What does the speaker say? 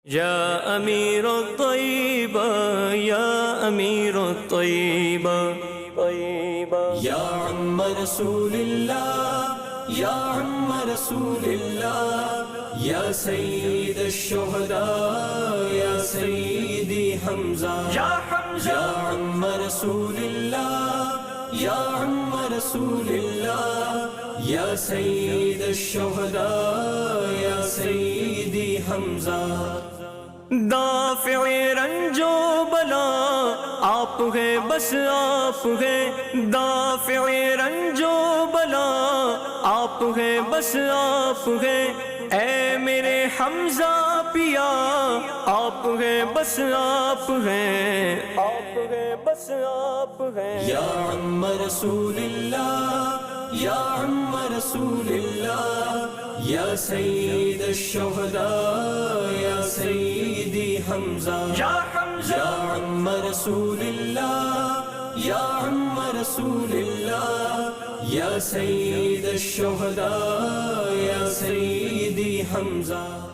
يا أمير الطيبة يا أمير الطيبة يا عم رسول الله يا عم رسول الله يا سيد الشهداء يا سيدي حمزة يا حمزة يا عم رسول الله يا عم رسول الله يا سيد الشهداء يا سيدي حمزة دافع رنج و بلا آپ ہیں بس آپ ہیں دافع رنج و بلا آپ ہیں بس آپ ہیں اے میرے حمزہ پیا آپ ہیں بس آپ ہیں بس آپ ہیں يا عم رسول الله يا عم رسول الله يا سيد الشهداء يا سيدي حمزة يا حمزة يا عم رسول الله يا عم رسول الله يا سيد الشهداء يا سيدي حمزة